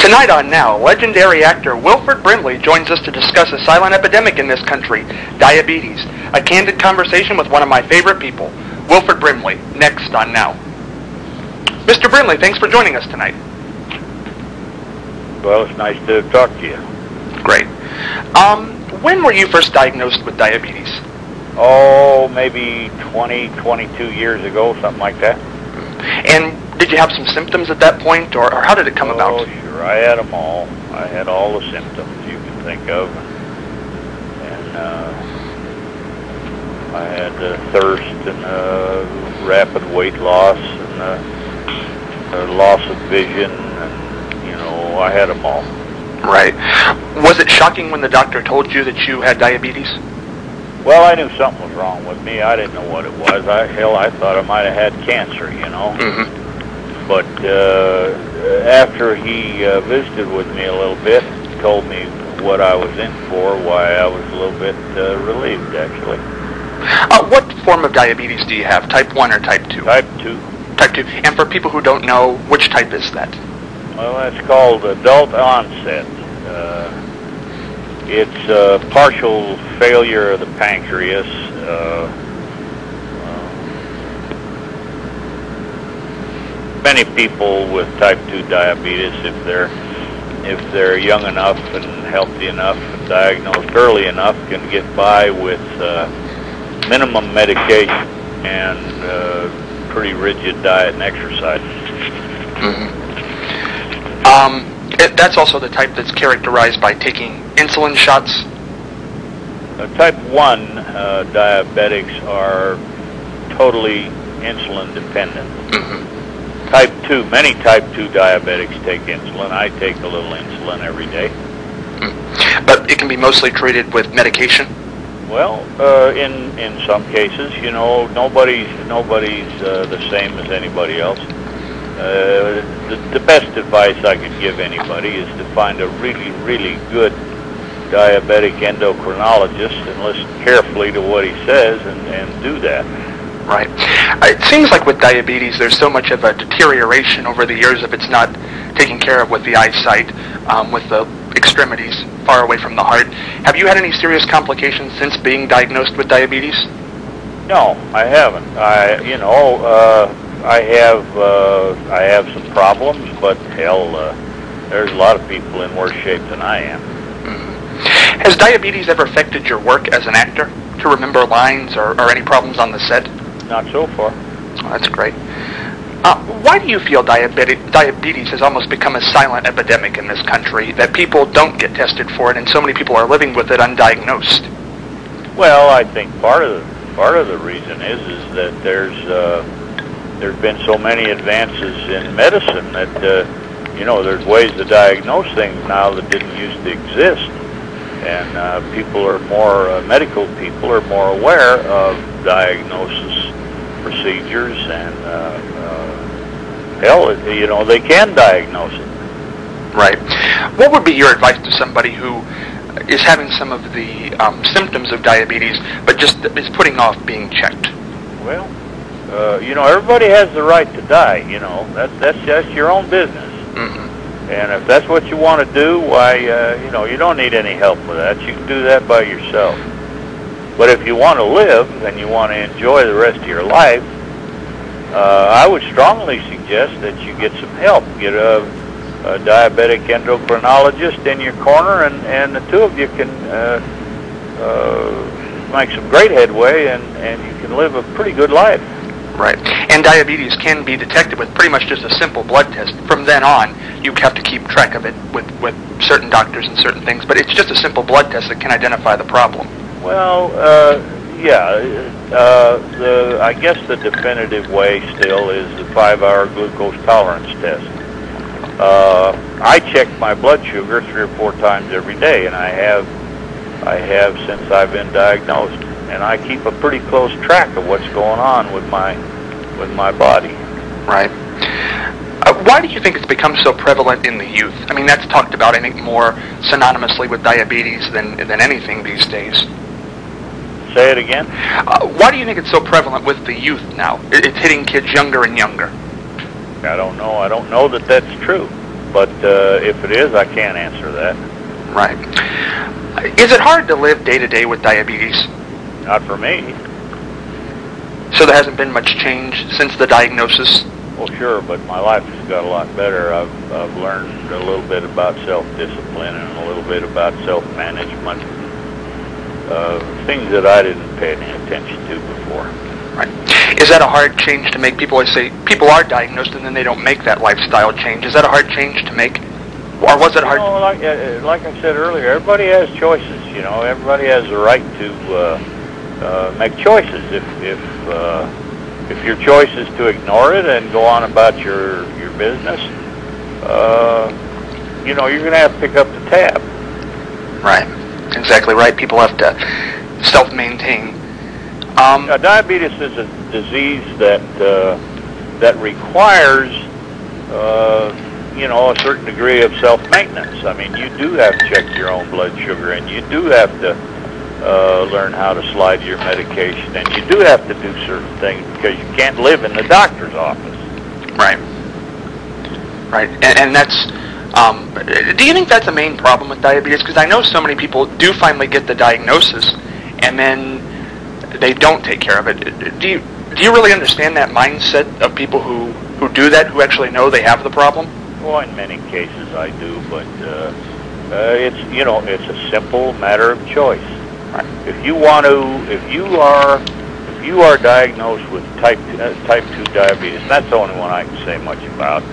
Tonight on Now, legendary actor Wilford Brimley joins us to discuss a silent epidemic in this country, diabetes. A candid conversation with one of my favorite people, Wilford Brimley, next on Now. Mr. Brimley, thanks for joining us tonight. Well, it's nice to talk to you. Great. When were you first diagnosed with diabetes? Oh, maybe 22 years ago, something like that. And did you have some symptoms at that point, or how did it come about? Oh, sure. I had them all. I had all the symptoms you can think of. And I had thirst and rapid weight loss and loss of vision. And, I had them all. Right. Was it shocking when the doctor told you that you had diabetes? Well, I knew something was wrong with me. I didn't know what it was. I thought I might have had cancer, Mm-hmm. But after he visited with me a little bit, told me what I was in for, why I was a little bit relieved, actually. What form of diabetes do you have, type 1 or type 2? Type 2. Type 2. And for people who don't know, which type is that? Well, that's called adult onset. It's partial failure of the pancreas. Many people with type 2 diabetes, if they're young enough and healthy enough and diagnosed early enough, can get by with minimum medication and pretty rigid diet and exercise. Mm-hmm. That's also the type that's characterized by taking insulin shots? Type 1 diabetics are totally insulin dependent. Mm-hmm. Type 2, many type 2 diabetics take insulin. I take a little insulin every day. Mm. But it can be mostly treated with medication? Well, in some cases, nobody's the same as anybody else. The best advice I could give anybody is to find a really, really good diabetic endocrinologist and listen carefully to what he says and do that. Right. It seems like with diabetes there's so much of a deterioration over the years if it's not taken care of with the eyesight, with the extremities far away from the heart. Have you had any serious complications since being diagnosed with diabetes? No, I haven't. I have some problems, but hell, there's a lot of people in worse shape than I am. Mm-hmm. Has diabetes ever affected your work as an actor? To remember lines or any problems on the set? Not so far. Oh, that's great. Why do you feel diabetes has almost become a silent epidemic in this country, that people don't get tested for it and so many people are living with it undiagnosed? Well, I think part of the reason is that there's been so many advances in medicine that there's ways to diagnose things now that didn't used to exist, and medical people are more aware of diagnosis procedures, and they can diagnose it. Right. What would be your advice to somebody who is having some of the symptoms of diabetes but just is putting off being checked? Well, everybody has the right to die. That's your own business. Mm-hmm. And if that's what you want to do, why, you don't need any help with that. You can do that by yourself. But if you want to live and you want to enjoy the rest of your life, I would strongly suggest that you get some help. Get a diabetic endocrinologist in your corner, and the two of you can make some great headway, and you can live a pretty good life. Right. And diabetes can be detected with pretty much just a simple blood test. From then on, you have to keep track of it with certain doctors and certain things, but it's just a simple blood test that can identify the problem. Well, I guess the definitive way still is the 5-hour glucose tolerance test. I check my blood sugar 3 or 4 times every day, and I have since I've been diagnosed, and I keep a pretty close track of what's going on with my body. Right. Why do you think it's become so prevalent in the youth? I mean, that's talked about, I think, more synonymously with diabetes than anything these days. Say it again? Why do you think it's so prevalent with the youth now? It's hitting kids younger and younger. I don't know. I don't know that that's true. But if it is, I can't answer that. Right. Is it hard to live day to day with diabetes? Not for me. So there hasn't been much change since the diagnosis? Well, sure, but my life has got a lot better. I've learned a little bit about self-discipline and a little bit about self-management, things that I didn't pay any attention to before. Right. Is that a hard change to make? People always say people are diagnosed and then they don't make that lifestyle change. Is that a hard change to make? Or was it hard? Like I said earlier, everybody has choices. Everybody has the right to make choices. If your choice is to ignore it and go on about your business, you're going to have to pick up the tab. Right. Exactly right. People have to self-maintain. Diabetes is a disease that requires a certain degree of self-maintenance. I mean, you do have to check your own blood sugar, and you do have to learn how to slide your medication, and you do have to do certain things because you can't live in the doctor's office. Right. Right. And that's, do you think that's a main problem with diabetes? Because I know so many people do finally get the diagnosis, and then they don't take care of it. Do you really understand that mindset of people who do that, who actually know they have the problem? Well, in many cases I do, but it's a simple matter of choice. Right. If you are diagnosed with type 2 diabetes, and that's the only one I can say much about.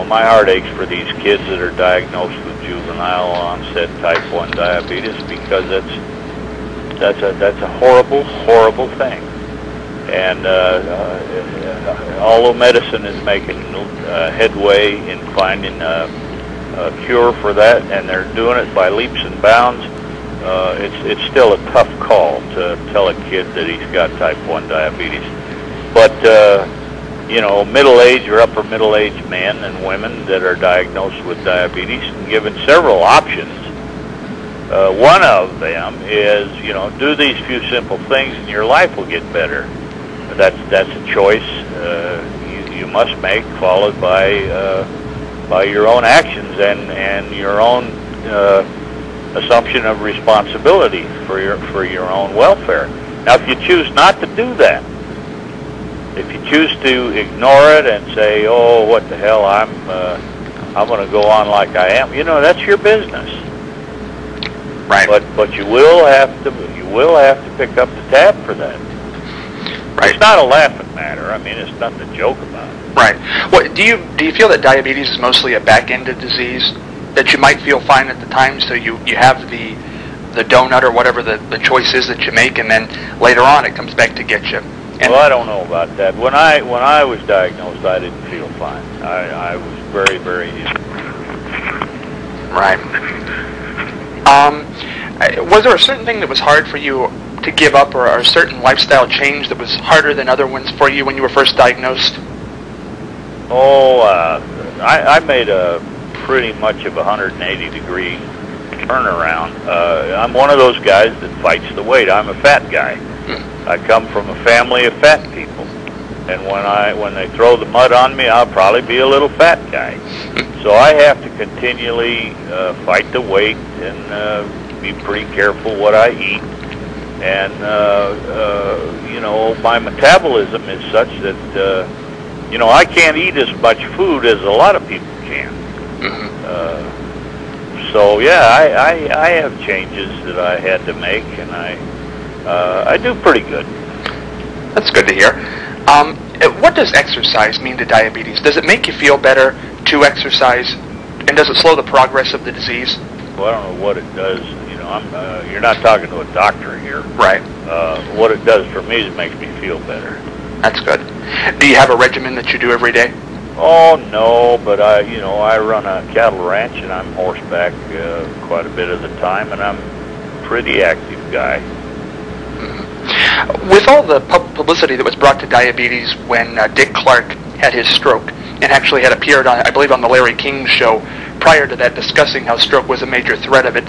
My heart aches for these kids that are diagnosed with juvenile onset type 1 diabetes, because that's a horrible, horrible thing. And although medicine is making headway in finding a cure for that, and they're doing it by leaps and bounds, it's still a tough call to tell a kid that he's got type 1 diabetes. But middle-aged or upper middle-aged men and women that are diagnosed with diabetes and given several options. One of them is, do these few simple things and your life will get better. That's a choice you must make, followed by your own actions and your own assumption of responsibility for your own welfare. Now, if you choose not to do that, if you choose to ignore it and say, "Oh, what the hell, I'm going to go on like I am," that's your business. Right. But you will have to pick up the tab for that. Right. It's not a laughing matter. I mean, it's nothing to joke about. Right. Well, do you feel that diabetes is mostly a back-ended disease, that you might feel fine at the time, so you have the donut or whatever the choice is that you make, and then later on it comes back to get you? And well, I don't know about that. When I was diagnosed, I didn't feel fine. I was very, very ill. Right. Was there a certain thing that was hard for you to give up, or a certain lifestyle change that was harder than other ones for you when you were first diagnosed? Oh, I made a pretty much of a 180-degree turnaround. I'm one of those guys that fights the weight. I'm a fat guy. I come from a family of fat people, and when they throw the mud on me, I'll probably be a little fat guy. So I have to continually fight the weight and be pretty careful what I eat. And my metabolism is such that I can't eat as much food as a lot of people can. So yeah, I have changes that I had to make, and I do pretty good. That's good to hear. What does exercise mean to diabetes? Does it make you feel better to exercise, and does it slow the progress of the disease? Well, I don't know what it does. You're not talking to a doctor here. Right. What it does for me is it makes me feel better. That's good. Do you have a regimen that you do every day? Oh no, but I run a cattle ranch, and I'm horseback quite a bit of the time, and I'm a pretty active guy. With all the publicity that was brought to diabetes when Dick Clark had his stroke, and actually had appeared on, I believe, on the Larry King show prior to that, discussing how stroke was a major threat of it,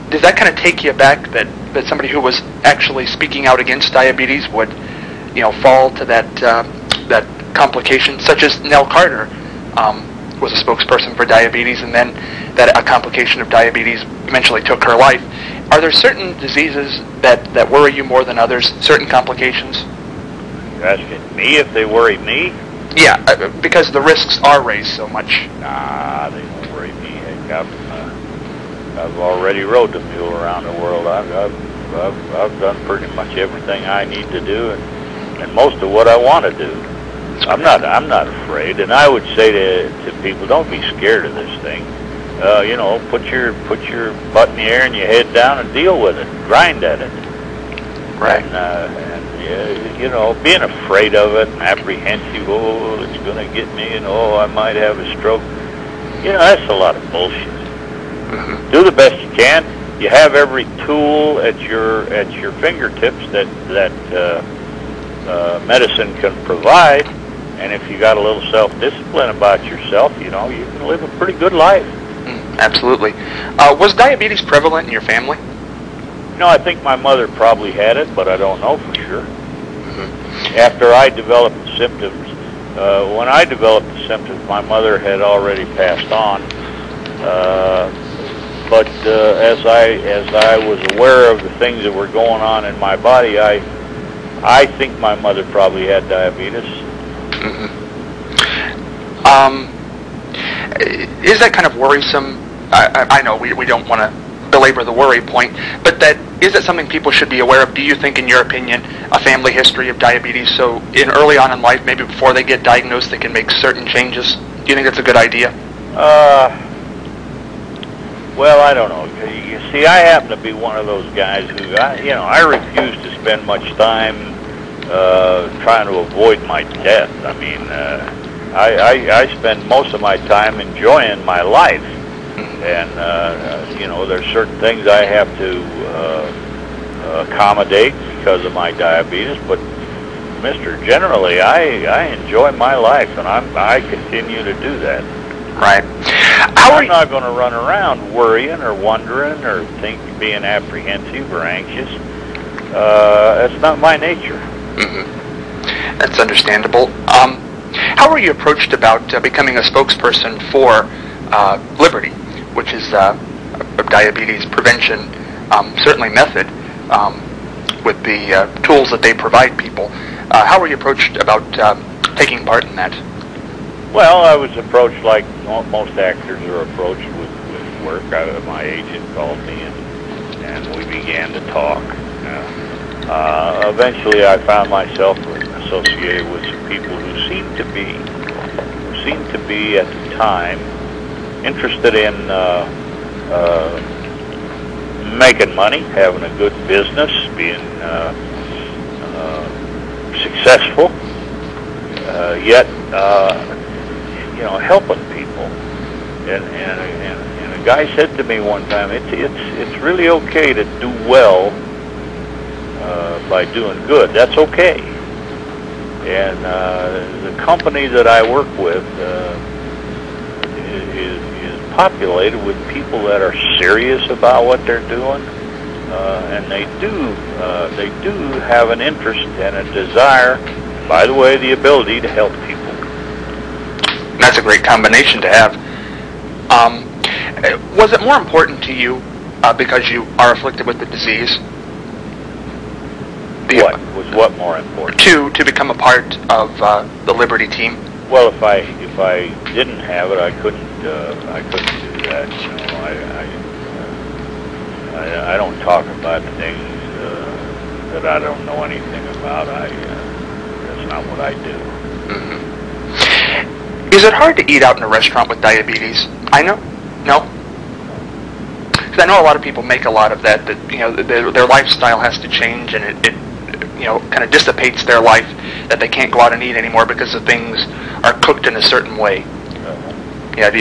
does that kind of take you back that somebody who was actually speaking out against diabetes would, fall to that complication, such as Nell Carter, was a spokesperson for diabetes, and then that a complication of diabetes eventually took her life. Are there certain diseases that worry you more than others, certain complications? You're asking me if they worry me? Yeah, because the risks are raised so much. Nah, they don't worry me. Heck, I've already rode the mule around the world. I've done pretty much everything I need to do, and most of what I want to do. I'm not afraid, and I would say to people, don't be scared of this thing. You know, put your butt in the air and your head down and deal with it. Grind at it. Right. And you know, being afraid of it and apprehensive, oh, it's going to get me, and oh, I might have a stroke. You know, that's a lot of bullshit. Mm-hmm. Do the best you can. You have every tool at your fingertips that medicine can provide, and if you got a little self-discipline about yourself, you know, you can live a pretty good life. Absolutely. Was diabetes prevalent in your family? No, I think my mother probably had it, but I don't know for sure. Mm-hmm. After I developed the symptoms, when I developed the symptoms, my mother had already passed on. But as I was aware of the things that were going on in my body, I think my mother probably had diabetes. Mm-hmm. Is that kind of worrisome? I know we don't want to belabor the worry point, but is it something people should be aware of? Do you think, in your opinion, a family history of diabetes, so early on in life, maybe before they get diagnosed, they can make certain changes? Do you think that's a good idea? Well, I don't know. You see, I happen to be one of those guys who, I refuse to spend much time trying to avoid my death. I mean, I spend most of my time enjoying my life, and there's certain things I have to accommodate because of my diabetes. But, Mister, generally, I enjoy my life, and I continue to do that. Right. I'm not going to run around worrying or wondering or being apprehensive or anxious. That's not my nature. Mm-hmm. That's understandable. How were you approached about becoming a spokesperson for Liberty, which is a diabetes prevention, certainly method, with the tools that they provide people? How were you approached about taking part in that? Well, I was approached like most actors are approached with work. My agent called me, and we began to talk. Eventually, I found myself associated with some people who seemed to be at the time interested in making money, having a good business, being successful, yet helping people. And a guy said to me one time, it's really okay to do well by doing good. That's okay. And the company that I work with is populated with people that are serious about what they're doing, and they do have an interest and a desire, by the way, the ability to help people. That's a great combination to have. Was it more important to you because you are afflicted with the disease? What more important? To become a part of the Liberty team? Well, if I didn't have it, I couldn't do that. I don't talk about things that I don't know anything about. That's not what I do. Mm-hmm. Is it hard to eat out in a restaurant with diabetes? I know. No? Because I know a lot of people make a lot of that their lifestyle has to change, and it kind of dissipates their life, that they can't go out and eat anymore because the things are cooked in a certain way. I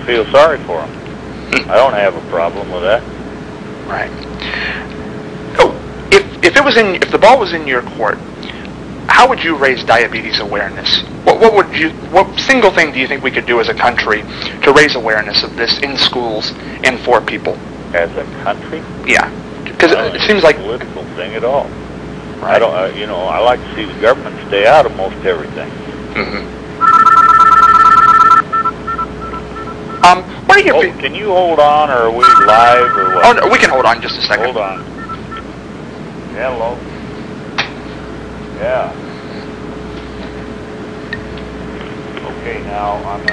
feel sorry for them. I don't have a problem with that. Right. Oh, if the ball was in your court, how would you raise diabetes awareness? What single thing do you think we could do as a country to raise awareness of this in schools and for people? As a country? Yeah, because it seems like a political thing at all. Right. I like to see the government stay out of most everything. Mm-hmm. What are your... Can you hold on, or are we live, or what? Oh, no, we can hold on just a second. Hold on. Hello. Yeah. Okay, now I'm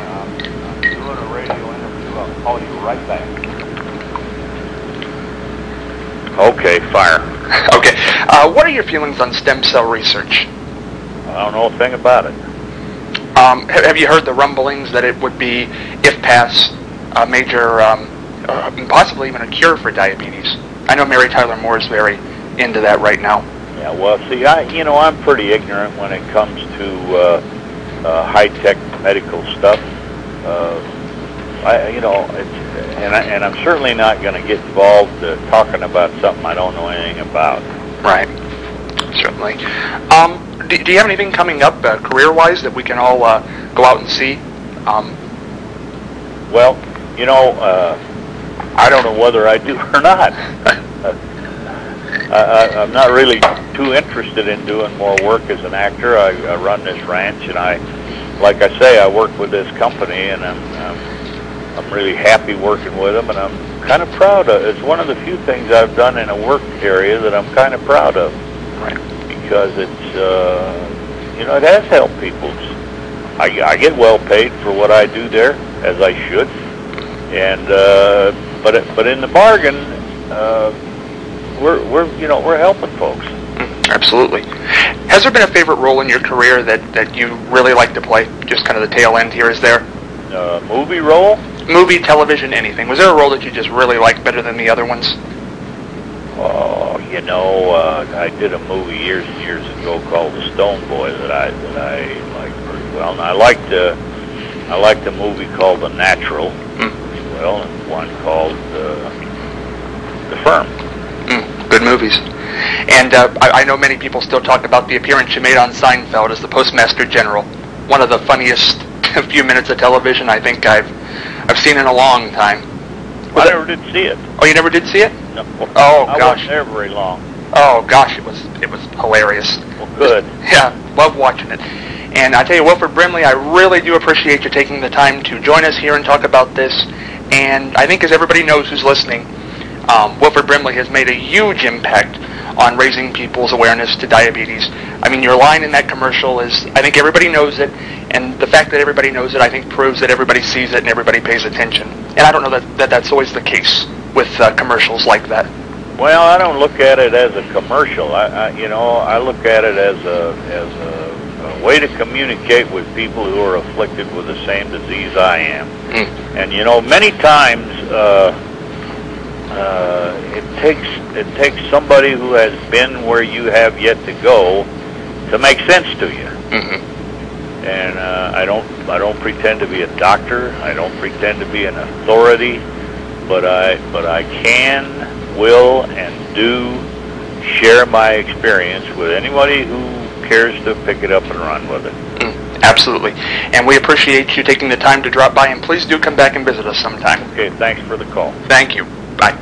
doing a radio interview. I'll call you right back. Okay, fire. Okay. What are your feelings on stem cell research? I don't know a thing about it. Have you heard the rumblings that it would be, if passed, a major, possibly even a cure for diabetes? I know Mary Tyler Moore is very into that right now. Yeah, well, see, I'm pretty ignorant when it comes to high-tech medical stuff. And I'm certainly not going to get involved talking about something I don't know anything about. Right. Certainly. Do you have anything coming up career-wise that we can all go out and see? Well, I don't know whether I do or not. I'm not really too interested in doing more work as an actor. I run this ranch, and like I say, I work with this company, and I'm really happy working with them, and I'm kind of proud of it. It's one of the few things I've done in a work area that I'm kind of proud of. Right. Because it's, it has helped people. I get well paid for what I do there, as I should, and but in the bargain, we're helping folks. Absolutely. Has there been a favorite role in your career that you really like to play? Just kind of the tail end here, is there? Movie role? Movie, television, anything. Was there a role that you just really liked better than the other ones? Oh, I did a movie years and years ago called The Stone Boy that I liked pretty well. And I liked a movie called The Natural, pretty well, and one called The Firm. Good movies. And I know many people still talk about the appearance you made on Seinfeld as the Postmaster General. One of the funniest few minutes of television I think I've seen in a long time. I never did see it. Oh, you never did see it? No. Oh, gosh. I wasn't there very long. Oh, gosh, it was hilarious. Well, good. Yeah, love watching it. And I tell you, Wilford Brimley, I really do appreciate you taking the time to join us here and talk about this. And I think, as everybody knows who's listening, Wilford Brimley has made a huge impact on raising people's awareness to diabetes. I mean, your line in that commercial is, I think everybody knows it, and the fact that everybody knows it, I think, proves that everybody sees it and everybody pays attention. And I don't know that that's always the case with commercials like that. Well, I don't look at it as a commercial. I look at it as a way to communicate with people who are afflicted with the same disease I am. And many times it takes somebody who has been where you have yet to go to make sense to you. And I don't pretend to be a doctor. I don't pretend to be an authority, but I can, will, and do share my experience with anybody who cares to pick it up and run with it. Absolutely. And we appreciate you taking the time to drop by, and please do come back and visit us sometime. Okay, thanks for the call. Thank you. Bye.